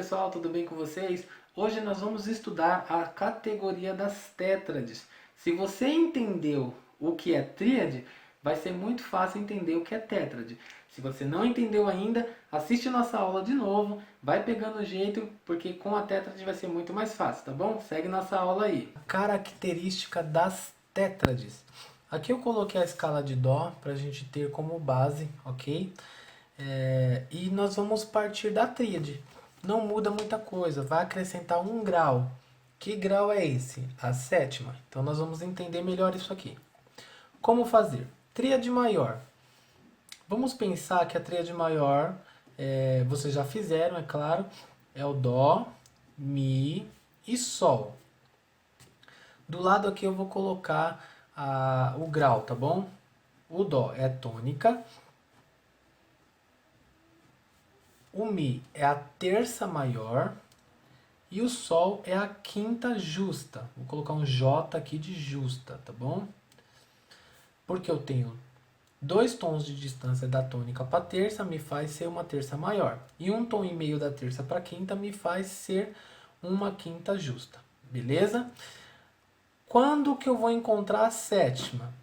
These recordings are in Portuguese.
pessoal, tudo bem com vocês? Hoje nós vamos estudar a categoria das tétrades. Se você entendeu o que é tríade, vai ser muito fácil entender o que é tétrade. Se você não entendeu ainda, assiste nossa aula de novo, vai pegando o jeito, porque com a tétrade vai ser muito mais fácil, tá bom? Segue nossa aula aí. Característica das tétrades. Aqui eu coloquei a escala de Dó para a gente ter como base, ok? E nós vamos partir da tríade. Não muda muita coisa, vai acrescentar um grau. Que grau é esse? A sétima. Então nós vamos entender melhor isso aqui. Como fazer? Tríade maior. Vamos pensar que a tríade maior, vocês já fizeram, é claro, é o Dó, Mi e Sol. Do lado aqui eu vou colocar o grau, tá bom? O Dó é tônica. O Mi é a terça maior e o Sol é a quinta justa. Vou colocar um J aqui de justa, tá bom? Porque eu tenho 2 tons de distância da tônica para a terça, me faz ser uma terça maior. E 1,5 tom da terça para a quinta me faz ser uma quinta justa. Beleza? Quando que eu vou encontrar a sétima?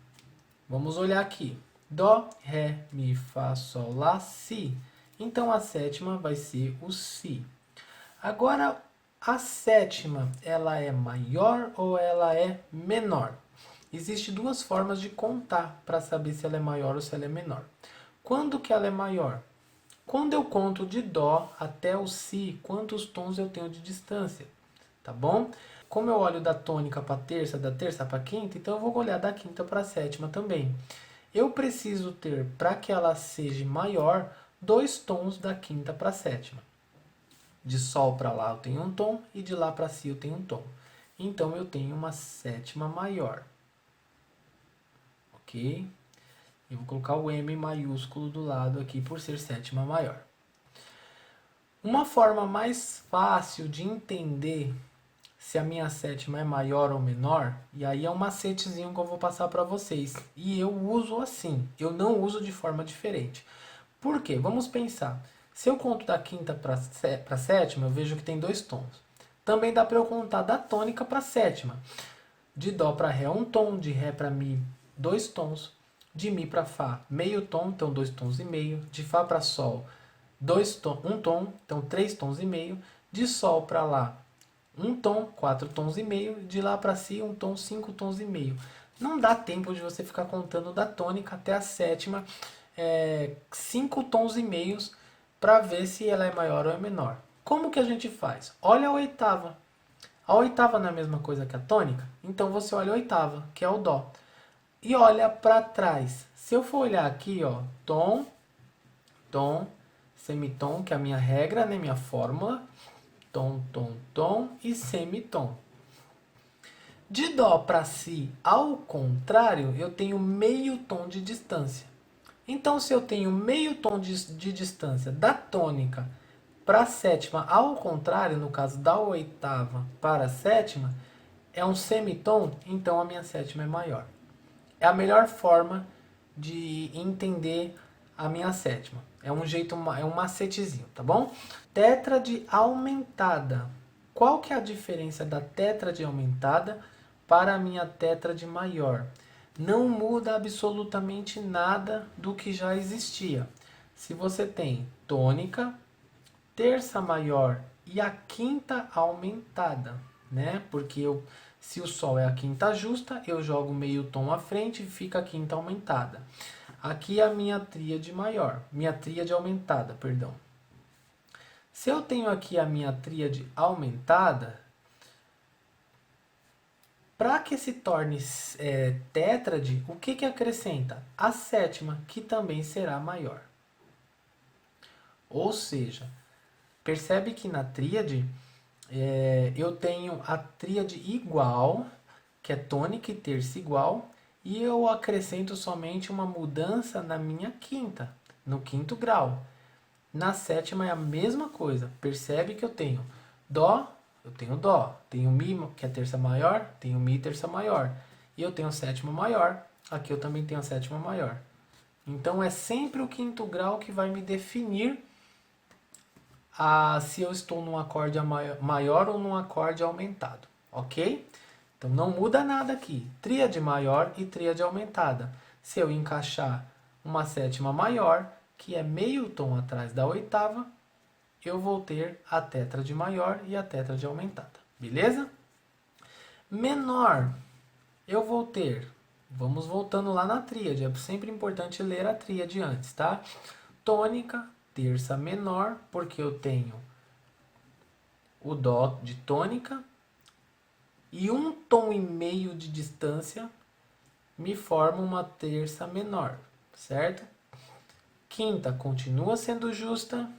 Vamos olhar aqui. Dó, Ré, Mi, Fá, Sol, Lá, Si. Então a sétima vai ser o Si. Agora, a sétima, ela é maior ou ela é menor? Existem duas formas de contar para saber se ela é maior ou se ela é menor. Quando que ela é maior? Quando eu conto de Dó até o Si, quantos tons eu tenho de distância, tá bom? Como eu olho da tônica para a terça, da terça para a quinta, então eu vou olhar da quinta para a sétima também. Eu preciso ter, para que ela seja maior, 2 tons da quinta para a sétima. De Sol para lá eu tenho um tom e de lá para Si eu tenho um tom. Então eu tenho uma sétima maior. Ok? Eu vou colocar o M maiúsculo do lado aqui por ser sétima maior. Uma forma mais fácil de entender se a minha sétima é maior ou menor, e aí é um macetezinho que eu vou passar para vocês. E eu uso assim, eu não uso de forma diferente. Por quê? Vamos pensar. Se eu conto da quinta para a sétima, eu vejo que tem 2 tons. Também dá para eu contar da tônica para a sétima. De Dó para Ré, 1 tom. De Ré para Mi, 2 tons. De Mi para Fá, meio tom, então 2 tons e meio. De Fá para Sol, 1 tom, então 3 tons e meio. De Sol para Lá, 1 tom, 4 tons e meio. De Lá para Si, 1 tom, 5 tons e meio. Não dá tempo de você ficar contando da tônica até a sétima, 5 tons e meios, para ver se ela é maior ou é menor. Como que a gente faz? Olha a oitava. A oitava não é a mesma coisa que a tônica? Então você olha a oitava, que é o Dó. E olha para trás. Se eu for olhar aqui, ó, tom, tom, semitom, que é a minha regra, né, minha fórmula. Tom, tom, tom e semitom. De Dó para Si, ao contrário, eu tenho meio tom de distância. Então, se eu tenho meio tom de distância da tônica para a sétima, ao contrário, no caso da oitava para a sétima, é um semitom, então a minha sétima é maior. É a melhor forma de entender a minha sétima. É um jeito, é um macetezinho, tá bom? Tétrade aumentada. Qual que é a diferença da tétrade aumentada para a minha tétrade maior? Não muda absolutamente nada do que já existia. Se você tem tônica, terça maior e a quinta aumentada, né? Porque se o Sol é a quinta justa, eu jogo meio tom à frente e fica a quinta aumentada. Aqui é a minha tríade maior, minha tríade aumentada, perdão. Se eu tenho aqui a minha tríade aumentada, para que se torne tétrade, o que acrescenta? A sétima, que também será maior. Ou seja, percebe que na tríade eu tenho a tríade igual, que é tônica e terça igual, e eu acrescento somente uma mudança na minha quinta, no quinto grau. Na sétima é a mesma coisa. Percebe que eu tenho Dó, tenho Mi, que é terça maior, tenho Mi, terça maior. E eu tenho sétima maior, aqui eu também tenho a sétima maior. Então é sempre o quinto grau que vai me definir se eu estou num acorde maior ou num acorde aumentado, ok? Então não muda nada aqui. Tríade maior e tríade aumentada. Se eu encaixar uma sétima maior, que é meio tom atrás da oitava, eu vou ter a tétrade maior e a tétrade aumentada. Beleza? Menor, eu vou ter... Vamos voltando lá na tríade. É sempre importante ler a tríade antes, tá? Tônica, terça menor, porque eu tenho o dó de tônica e um tom e meio de distância me forma uma terça menor, certo? Quinta continua sendo justa.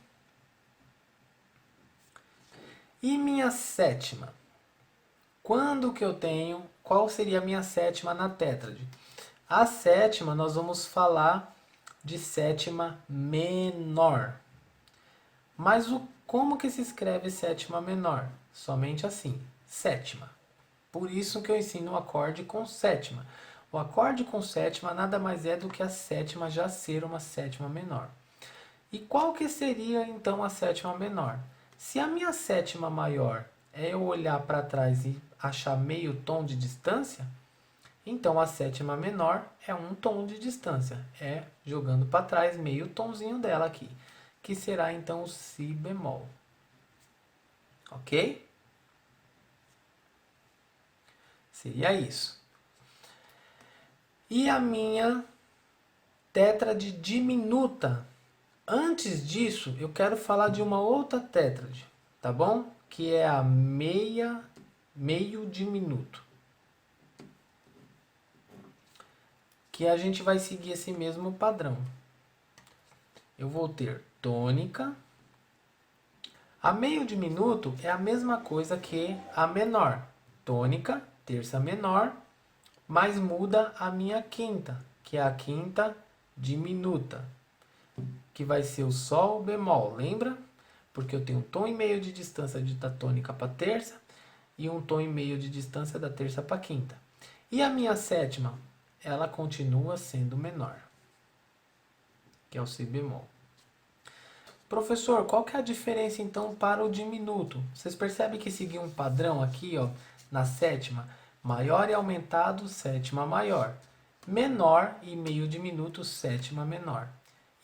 E minha sétima? Quando que eu tenho? Qual seria a minha sétima na tétrade? A sétima, nós vamos falar de sétima menor. Mas como que se escreve sétima menor? Somente assim, sétima. Por isso que eu ensino o acorde com sétima. O acorde com sétima nada mais é do que a sétima já ser uma sétima menor. E qual que seria então a sétima menor? Se a minha sétima maior é eu olhar para trás e achar meio tom de distância, então a sétima menor é um tom de distância. É jogando para trás meio tomzinho dela aqui, que será então o si bemol. Ok? Seria isso. E a minha tétrade diminuta. Antes disso, eu quero falar de uma outra tétrade, tá bom? Que é a meio diminuto. Que a gente vai seguir esse mesmo padrão. Eu vou ter tônica. A meio diminuto é a mesma coisa que a menor. Tônica, terça menor, mas muda a minha quinta, que é a quinta diminuta, que vai ser o sol bemol, lembra? Porque eu tenho um tom e meio de distância da tônica para terça e um tom e meio de distância da terça para quinta. E a minha sétima, ela continua sendo menor, que é o si bemol. Professor, qual que é a diferença então para o diminuto? Vocês percebem que seguiu um padrão aqui, ó, na sétima? Maior e aumentado, sétima maior. Menor e meio diminuto, sétima menor.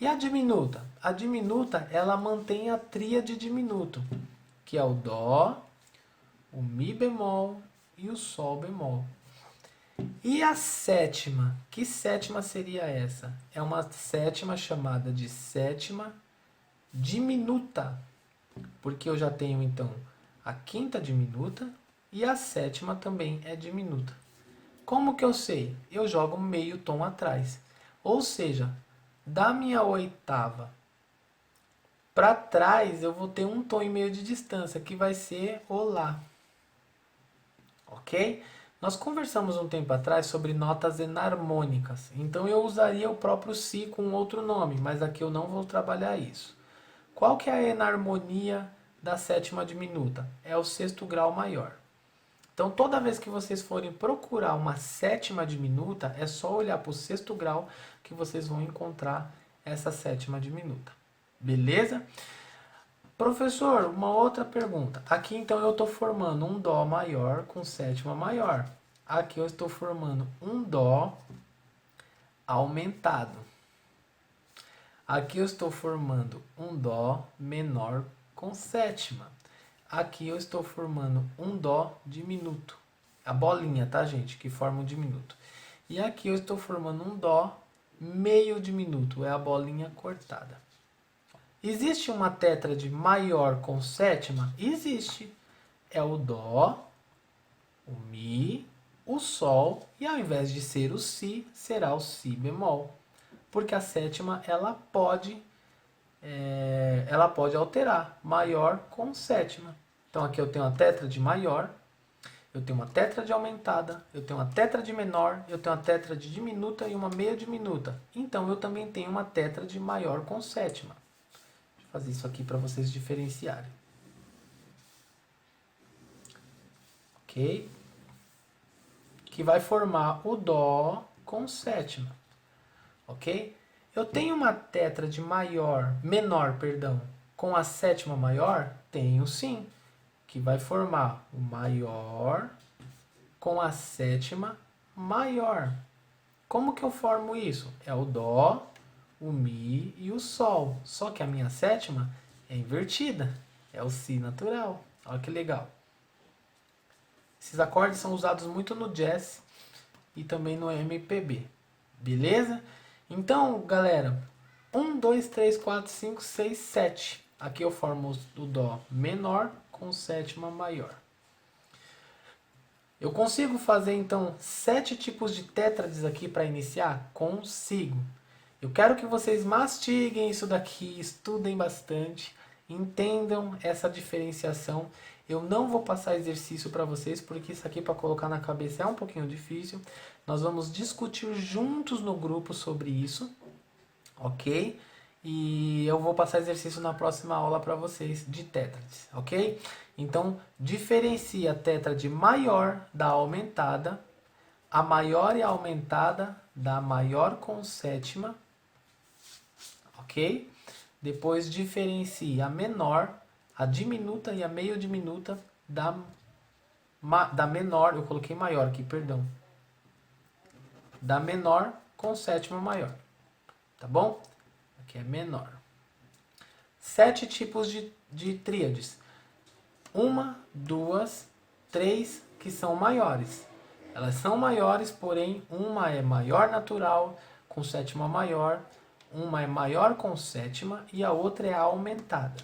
E a diminuta? A diminuta, ela mantém a tríade diminuto, que é o dó, o mi bemol e o sol bemol. E a sétima? Que sétima seria essa? É uma sétima chamada de sétima diminuta, porque eu já tenho então a quinta diminuta e a sétima também é diminuta. Como que eu sei? Eu jogo meio tom atrás. Ou seja, da minha oitava para trás eu vou ter um tom e meio de distância, que vai ser o lá. Ok? Nós conversamos um tempo atrás sobre notas enarmônicas. Então eu usaria o próprio si com outro nome, mas aqui eu não vou trabalhar isso. Qual que é a enarmonia da sétima diminuta? É o sexto grau maior. Então, toda vez que vocês forem procurar uma sétima diminuta, é só olhar para o sexto grau que vocês vão encontrar essa sétima diminuta. Beleza? Professor, uma outra pergunta. Aqui, então, eu estou formando um dó maior com sétima maior. Aqui eu estou formando um dó aumentado. Aqui eu estou formando um dó menor com sétima. Aqui eu estou formando um dó diminuto. A bolinha, tá, gente? Que forma o diminuto. E aqui eu estou formando um dó meio diminuto. É a bolinha cortada. Existe uma tétrade maior com sétima? Existe. É o dó, o mi, o sol. E ao invés de ser o si, será o si bemol. Porque a sétima ela pode alterar maior com sétima. Então aqui eu tenho uma tétrade maior, eu tenho uma tétrade aumentada, eu tenho uma tétrade menor, eu tenho uma tétrade diminuta e uma meia diminuta. Então eu também tenho uma tétrade maior com sétima. Deixa eu fazer isso aqui para vocês diferenciarem. Ok? Que vai formar o dó com sétima. Ok? Eu tenho uma tétrade menor, com a sétima maior? Tenho sim, que vai formar o maior com a sétima maior. Como que eu formo isso? É o Dó, o Mi e o Sol. Só que a minha sétima é invertida. É o Si natural. Olha que legal. Esses acordes são usados muito no jazz e também no MPB. Beleza? Então, galera, 1, 2, 3, 4, 5, 6, 7. Aqui eu formo o Dó menor com sétima maior. Eu consigo fazer então 7 tipos de tétrades aqui para iniciar? Consigo. Eu quero que vocês mastiguem isso daqui, estudem bastante, entendam essa diferenciação. Eu não vou passar exercício para vocês, porque isso aqui para colocar na cabeça é um pouquinho difícil. Nós vamos discutir juntos no grupo sobre isso, ok? E eu vou passar exercício na próxima aula para vocês de tétrades, ok? Então, diferencia a tétrade maior da aumentada, a maior e a aumentada da maior com sétima, ok? Depois diferencia a menor, a diminuta e a meio diminuta da menor, eu coloquei maior aqui, perdão, da menor com sétima maior, tá bom? Aqui é menor. 7 tipos de tríades. 1, 2, 3 que são maiores. Elas são maiores, porém uma é maior natural com sétima maior, uma é maior com sétima e a outra é a aumentada.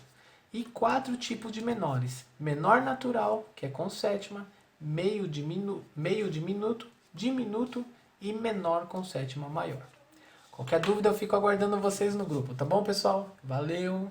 E 4 tipos de menores. Menor natural, que é com sétima, meio diminuto, diminuto e menor com sétima maior. Qualquer dúvida eu fico aguardando vocês no grupo, tá bom, pessoal? Valeu!